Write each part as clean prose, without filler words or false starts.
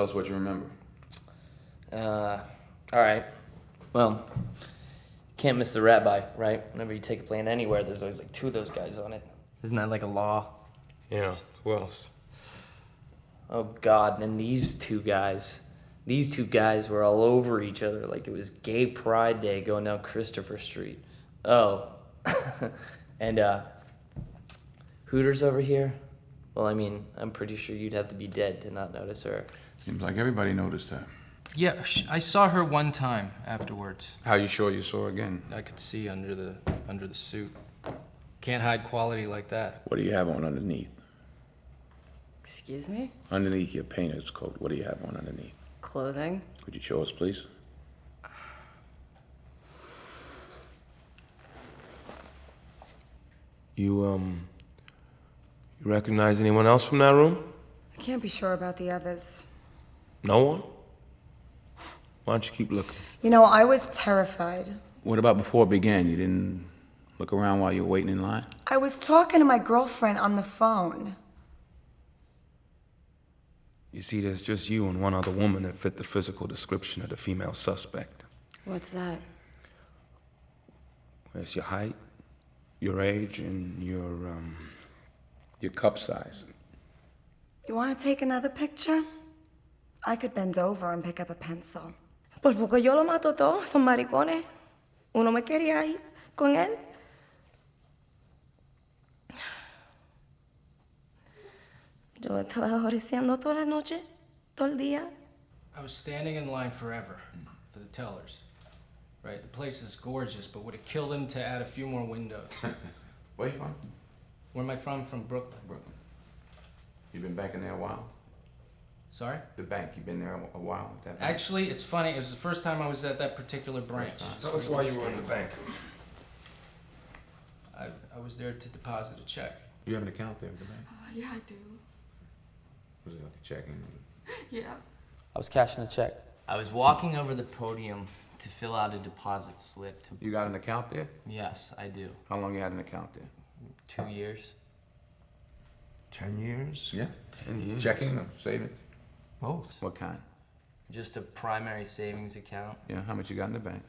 Tell us what you remember. Alright. Well, can't miss the rabbi, right? Whenever you take a plane anywhere, there's always like two of those guys on it. Isn't that like a law? Yeah, who else? Oh God, and then these two guys were all over each other like it was Gay Pride Day going down Christopher Street. Oh, and Hooters over here? Well, I mean, I'm pretty sure you'd have to be dead to not notice her. Seems like everybody noticed her. Yeah, I saw her one time afterwards. How you sure you saw her again? I could see under the suit. Can't hide quality like that. What do you have on underneath? Excuse me? Underneath your painter's coat, what do you have on underneath? Clothing? Could you show us, please? You recognize anyone else from that room? I can't be sure about the others. No one? Why don't you keep looking? You know, I was terrified. What about before it began? You didn't look around while you were waiting in line? I was talking to my girlfriend on the phone. You see, there's just you and one other woman that fit the physical description of the female suspect. What's that? It's your height, your age, and your cup size. You want to take another picture? I could bend over and pick up a pencil. Pues porque yo lo mato todo, son maricones. Uno me quería ir con él. Yo estaba joreceando toda la noche, todo el día. I was standing in line forever for the tellers. Right, the place is gorgeous, but would it kill them to add a few more windows? Where you from? Where am I from? From Brooklyn. Brooklyn. You been banking there a while? Sorry? The bank, you been there a while? That bank? Actually, it's funny. It was the first time I was at that particular branch. Tell us why you were in the bank. I was there to deposit a check. You have an account there at the bank? Yeah, I do. Was it like a checking? Yeah. I was cashing a check. I was walking over the podium to fill out a deposit slip. You got an account there? Yes, I do. How long you had an account there? 2 years. 10 years? Yeah. 10 years. Checking or saving? Both. What kind? Just a primary savings account. Yeah, how much you got in the bank?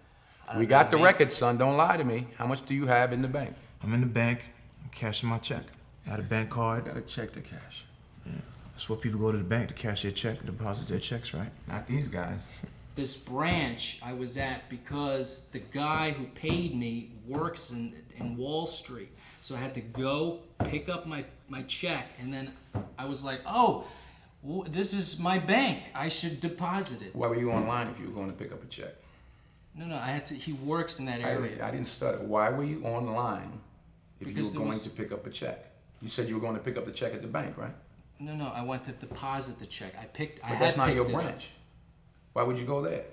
I don't We know, got the maybe- record, son. Don't lie to me. How much do you have in the bank? I'm in the bank. I'm cashing my check. I had a bank card. Got a check to cash. Yeah. That's what people go to the bank to cash their check, deposit their checks, right? Not these guys. This branch I was at because the guy who paid me works in Wall Street. So I had to go pick up my check, and then I was like, oh, this is my bank. I should deposit it. Why were you online if you were going to pick up a check? No, I had to. He works in that area. I didn't stutter. Why were you online if Because you were going to pick up a check? You said you were going to pick up the check at the bank, right? No, I went to deposit the check. But that's not your branch. Why would you go there?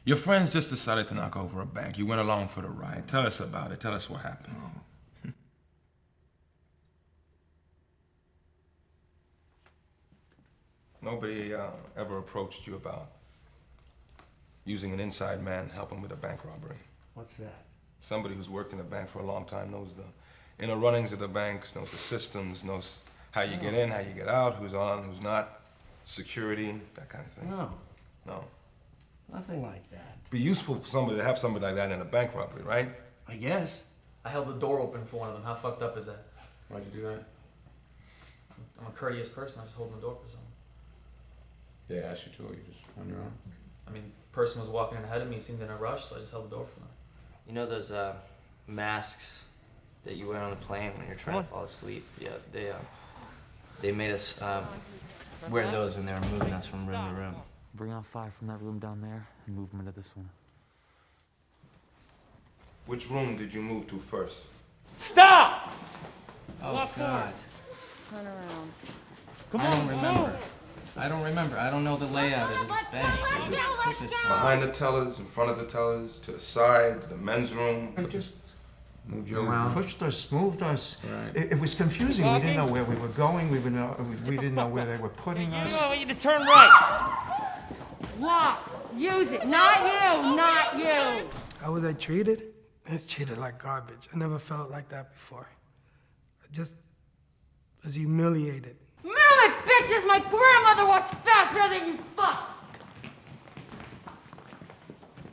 Your friends just decided to knock over a bank. You went along for the ride. Tell us about it. Tell us what happened. Nobody ever approached you about using an inside man helping with a bank robbery. What's that? Somebody who's worked in a bank for a long time knows the inner runnings of the banks, knows the systems, knows how you get in, how you get out, who's on, who's not, security, that kind of thing. No. Nothing like that. Be useful for somebody to have somebody like that in a bank robbery, right? I guess. I held the door open for one of them. How fucked up is that? Why'd you do that? I'm a courteous person. I just hold the door for someone. Yeah, I should too. You just on your own. I mean, person was walking ahead of me, seemed in a rush, so I just held the door for them. You know those masks that you wear on the plane when you're trying to fall asleep? Yeah, they made us wear those when they were moving us from room to room. Bring out 5 from that room down there and move them into this one. Which room did you move to first? Stop! Oh, God. Turn around. I don't remember. I don't know the layout of this bank. They just took us Behind the tellers, in front of the tellers, to the side, the men's room. I just Moved you around. pushed us, moved us. Right. It was confusing. We didn't know where we were going. We didn't know where they were putting us. I want you to turn right. Walk. Use it. Not you. Not you. How was I treated? It's treated like garbage. I never felt like that before. was humiliated. Move it, bitches! My grandmother walks faster than you fucks!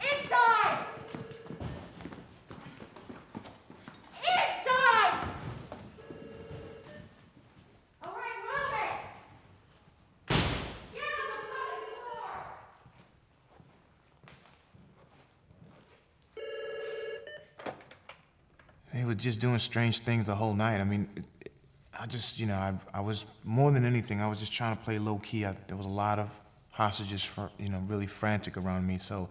Inside! Inside! All right, move it! Get on the fucking floor! They were just doing strange things the whole night. I mean, I just, you know, I was, more than anything, I was just trying to play low key. There was a lot of hostages, really frantic around me, so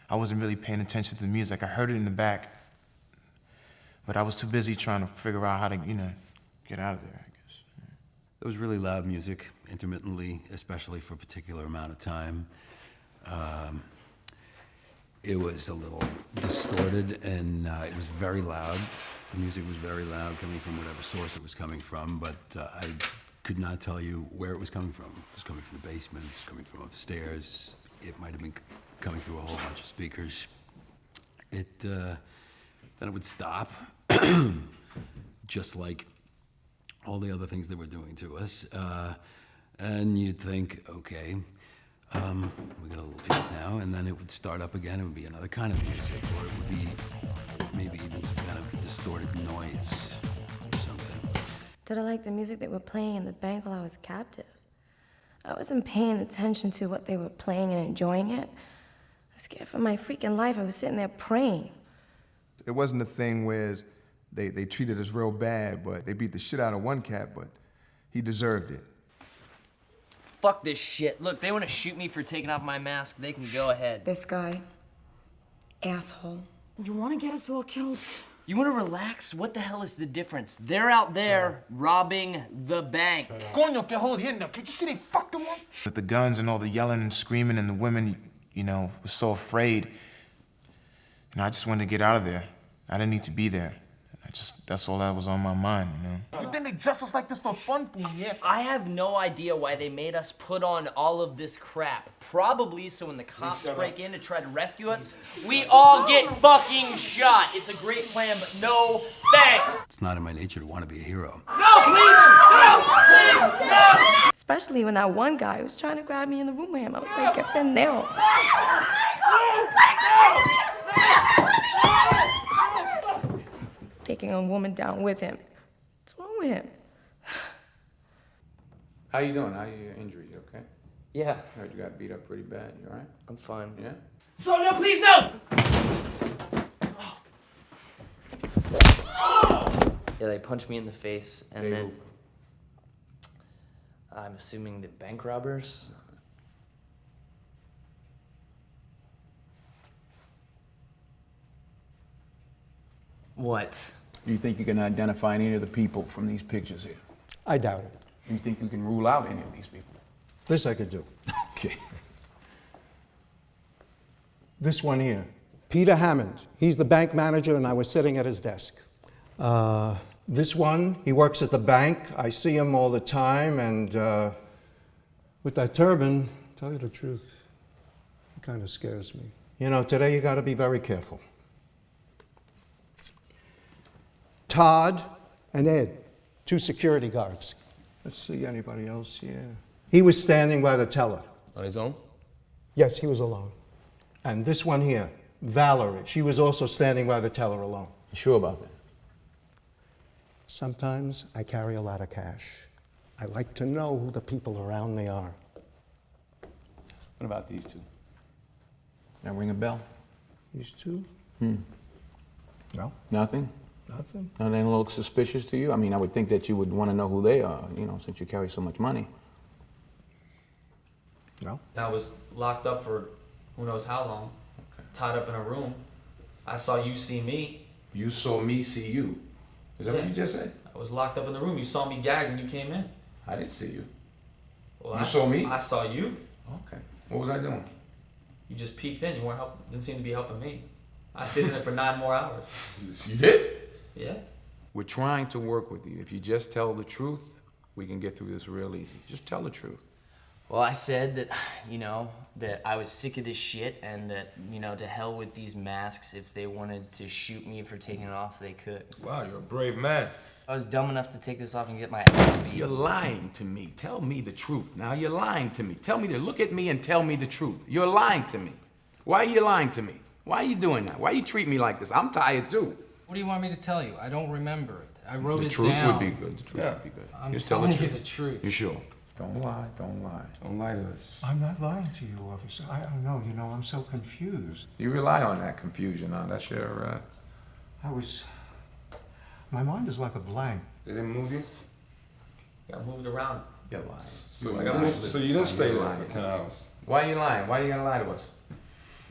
I wasn't really paying attention to the music. I heard it in the back, but I was too busy trying to figure out how to, get out of there, I guess. There was really loud music, intermittently, especially for a particular amount of time. It was a little distorted, and it was very loud. The music was very loud, coming from whatever source it was coming from, but I could not tell you where it was coming from. It was coming from the basement, it was coming from upstairs. It might have been coming through a whole bunch of speakers. Then it would stop, just like all the other things they were doing to us. And you'd think, okay, we got a little piece now, and then it would start up again. It would be another kind of music, or it would be maybe even some kind of distorted noise or something. Did I like the music they were playing in the bank while I was captive? I wasn't paying attention to what they were playing and enjoying it. I was scared for my freaking life. I was sitting there praying. It wasn't a thing where they treated us real bad, but they beat the shit out of one cat, but he deserved it. Fuck this shit. Look, they want to shoot me for taking off my mask. They can go ahead. This guy, asshole. You want to get us all killed? You want to relax? What the hell is the difference? They're out there robbing the bank. Coño, que jodiendo. Can't you see they fucked them up? With the guns and all the yelling and screaming, and the women, were so afraid. I just wanted to get out of there. I didn't need to be there. That's all that was on my mind, You think they dress us like this for fun, yeah? I have no idea why they made us put on all of this crap. Probably so when the cops break in to try to rescue us, we all get fucking shot. It's a great plan, but no thanks. It's not in my nature to want to be a hero. No, please! No, please! No! Especially when that one guy was trying to grab me in the room with him. I was like, get them now. Taking a woman down with him. What's wrong with him? How you doing? How are your injuries? You okay? Yeah, I heard you got beat up pretty bad. You all right? I'm fine. Yeah? So, no, please, no! Yeah, they punched me in the face, and then I'm assuming the bank robbers. What? Do you think you can identify any of the people from these pictures here? I doubt it. Do you think you can rule out any of these people? This I could do. Okay. This one here, Peter Hammond. He's the bank manager, and I was sitting at his desk. This one, he works at the bank. I see him all the time, and with that turban, tell you the truth, it kind of scares me. Today you got to be very careful. Todd and Ed, 2 security guards. Let's see, anybody else here? He was standing by the teller. On his own? Yes, he was alone. And this one here, Valerie, she was also standing by the teller alone. You sure about that? Sometimes I carry a lot of cash. I like to know who the people around me are. What about these two? That ring a bell? These two? No. Nothing? Nothing. Nothing look suspicious to you? I mean, I would think that you would want to know who they are, since you carry so much money. No. I was locked up for who knows how long, tied up in a room. I saw you see me. You saw me see you. Is that what you just said? I was locked up in the room. You saw me gagged when you came in. I didn't see you. Well, You saw me? I saw you. Okay. What was I doing? You just peeked in. You weren't didn't seem to be helping me. I stayed in there for 9 more hours. You did? Yeah. We're trying to work with you. If you just tell the truth, we can get through this real easy. Just tell the truth. Well, I said that, that I was sick of this shit and that, to hell with these masks. If they wanted to shoot me for taking it off, they could. Wow, you're a brave man. I was dumb enough to take this off and get my ass beat. You're lying to me. Tell me the truth. Now you're lying to me. Tell me to look at me and tell me the truth. You're lying to me. Why are you lying to me? Why are you doing that? Why you treat me like this? I'm tired too. What do you want me to tell you? I don't remember it. I wrote it down. The truth would be good. The truth would be good. I'm Just tell telling you the truth. You sure? Don't lie. Don't lie. Don't lie to us. I'm not lying to you, officer. I don't know. You know, I'm so confused. You rely on that confusion, huh? That's your, My mind is like a blank. They didn't move you? Got moved around. You're lying. So you didn't stay there for 10 hours? Why are you lying? Why are you gonna lie to us?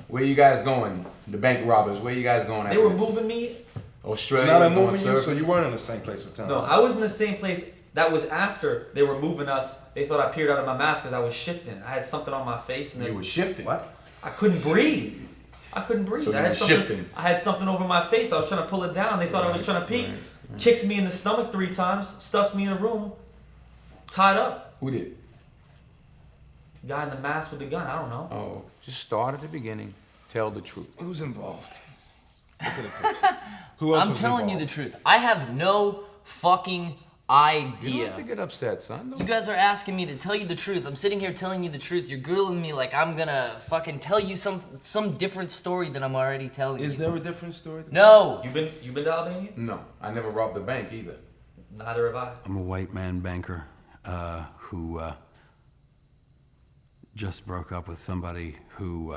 Where you guys going? The bank robbers. Where you guys going? They were moving me. Australia. Now they're going moving you, surfing? so you weren't in the same place for 10 No, hours? I was in the same place. That was after they were moving us. They thought I peered out of my mask because I was shifting. I had something on my face, and You were shifting. What? I couldn't breathe. I couldn't breathe. So you I had were something. shifting. I had something over my face. I was trying to pull it down. They thought I was trying to peek. Right. Kicks me in the stomach 3 times. Stuffs me in a room. Tied up. Who did? Guy in the mask with the gun. I don't know. Oh, just start at the beginning. Tell the truth. Who's involved? Look at the pictures. Who else I'm was telling you involved? the truth. I have no fucking You don't idea. have to get upset, son. You guys are asking me to tell you the truth. I'm sitting here telling you the truth. You're grilling me like I'm gonna fucking tell you some different story than I'm already telling you. Is there a different story? No. You been to Albania? No, I never robbed a bank either. Neither have I. I'm a white man banker who just broke up with somebody who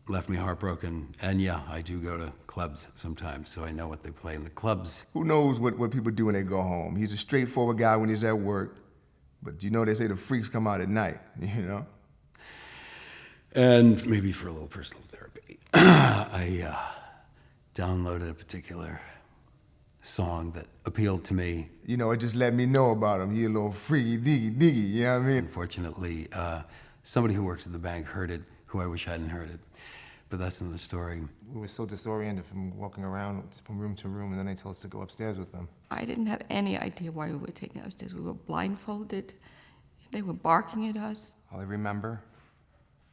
left me heartbroken. And yeah, I do go to clubs sometimes, so I know what they play in the clubs. Who knows what people do when they go home? He's a straightforward guy when he's at work, but you know they say the freaks come out at night, you know? And maybe for a little personal therapy. I downloaded a particular song that appealed to me. You know, it just let me know about him. He a little freaky diggy, you know what I mean? Unfortunately, somebody who works at the bank heard it, who I wish hadn't heard it. But that's another story. We were so disoriented from walking around from room to room, and then they told us to go upstairs with them. I didn't have any idea why we were taken upstairs. We were blindfolded. They were barking at us. All I remember,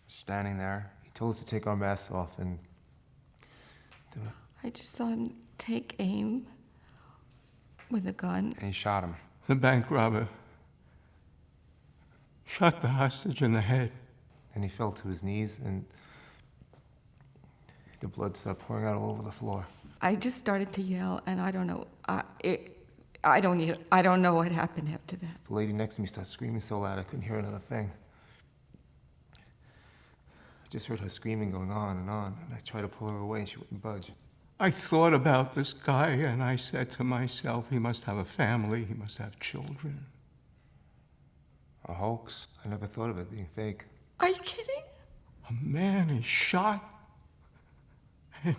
standing there, he told us to take our masks off and do it. I just saw him take aim with a gun. And he shot him. The bank robber shot the hostage in the head. And he fell to his knees, and the blood started pouring out all over the floor. I just started to yell, and I don't know. I don't know what happened after that. The lady next to me started screaming so loud I couldn't hear another thing. I just heard her screaming going on, and I tried to pull her away, and she wouldn't budge. I thought about this guy, and I said to myself, he must have a family, he must have children. A hoax? I never thought of it being fake. Are you kidding? A man is shot, and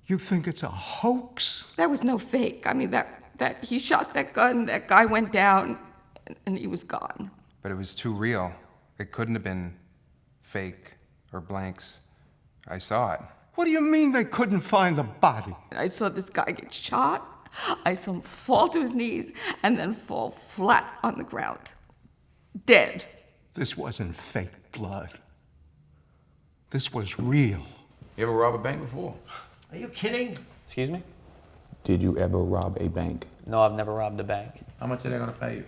you think it's a hoax? That was no fake. I mean, that he shot that gun, that guy went down, and he was gone. But it was too real. It couldn't have been fake or blanks. I saw it. What do you mean they couldn't find the body? I saw this guy get shot. I saw him fall to his knees and then fall flat on the ground. Dead. This wasn't fake blood. This was real. You ever rob a bank before? Are you kidding? Excuse me? Did you ever rob a bank? No, I've never robbed a bank. How much are they gonna pay you?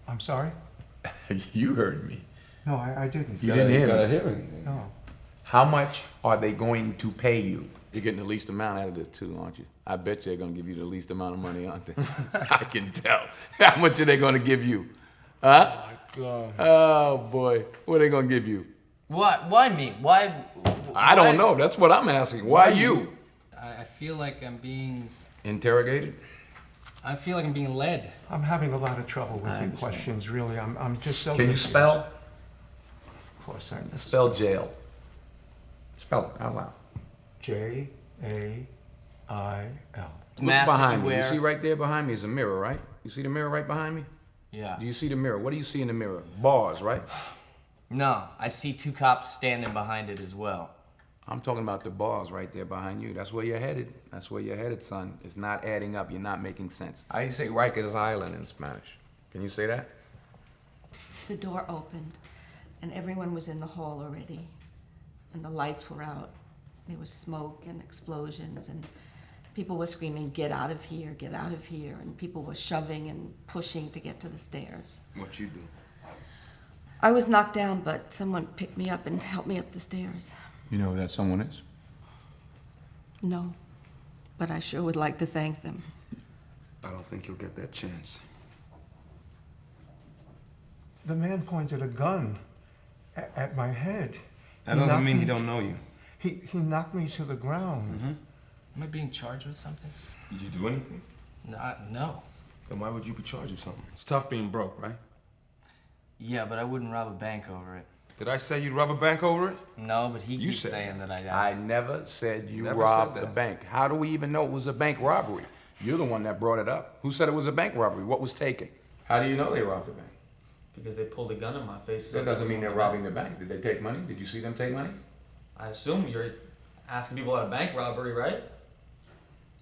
I'm sorry? You heard me. No, I didn't. You didn't hear me. anything. No. How much are they going to pay you? You're getting the least amount out of this too, aren't you? I bet they're gonna give you the least amount of money, aren't they? I can tell. How much are they gonna give you? Huh? Oh, God. Oh boy, what are they gonna give you? Why me? Why? I don't know. That's what I'm asking. Why you? I feel like I'm being Interrogated? I feel like I'm being led. I'm having a lot of trouble with I your understand. questions, really. I'm just so Can you confused. spell? Of course, I can. Spell jail. Spell it out loud. J-A-I-L. Look Mask behind me. You everywhere. see right there behind me is a mirror, right? You see the mirror right behind me? Yeah. Do you see the mirror? What do you see in the mirror? Bars, right? No, I see 2 cops standing behind it as well. I'm talking about the bars right there behind you. That's where you're headed. That's where you're headed, son. It's not adding up. You're not making sense. I say Rikers Island in Spanish. Can you say that? The door opened, and everyone was in the hall already, and the lights were out. There was smoke and explosions, and People were screaming, get out of here, and people were shoving and pushing to get to the stairs. What you do? I was knocked down, but someone picked me up and helped me up the stairs. You know who that someone is? No, but I sure would like to thank them. I don't think you'll get that chance. The man pointed a gun at my head. That doesn't mean he don't know you. He knocked me to the ground. Mm-hmm. Am I being charged with something? Did you do anything? No. Then why would you be charged with something? It's tough being broke, right? Yeah, but I wouldn't rob a bank over it. Did I say you'd rob a bank over it? No, but he You keeps said saying that I never said you Never robbed said the that. bank. How do we even know it was a bank robbery? You're the one that brought it up. Who said it was a bank robbery? What was taken? How do you know they robbed the bank? Because they pulled a gun in my face. That doesn't mean they're robbing the bank. Did they take money? Did you see them take money? I assume you're asking people about a bank robbery, right?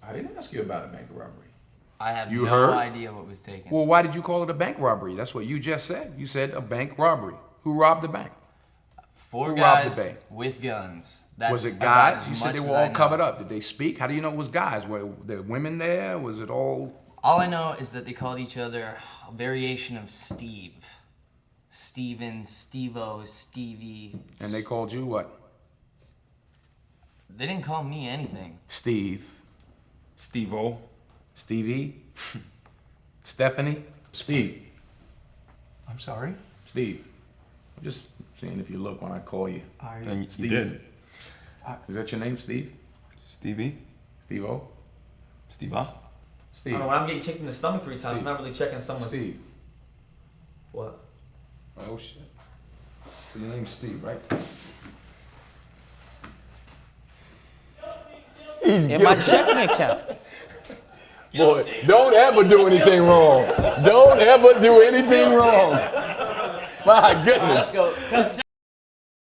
I didn't ask you about a bank robbery. I have You no heard? idea what was taken. Well, why did you call it a bank robbery? That's what you just said. You said a bank robbery. Who robbed the bank? Four Who robbed guys the bank? with guns. Was it about guys? as You said much they as were I all know. covered up. Did they speak? How do you know it was guys? Were there women there? Was it all? All I know is that they called each other a variation of Steve. Steven, Steve-O, Stevie. And they called you what? They didn't call me anything. Steve. Steve-O. Stevie. Stephanie. Steve. I'm sorry? Steve. I'm just seeing if you look when I call you. And you Steve. did. Is that your name, Steve? Stevie? Steve-O? Steve-O? I Steve. don't know, when I'm getting kicked in the stomach 3 times, I'm not really checking someone's... Steve. What? Oh, shit. So your name's Steve, right? In my checking account. Boy, don't ever do anything wrong. Don't ever do anything wrong. My goodness. Let's go.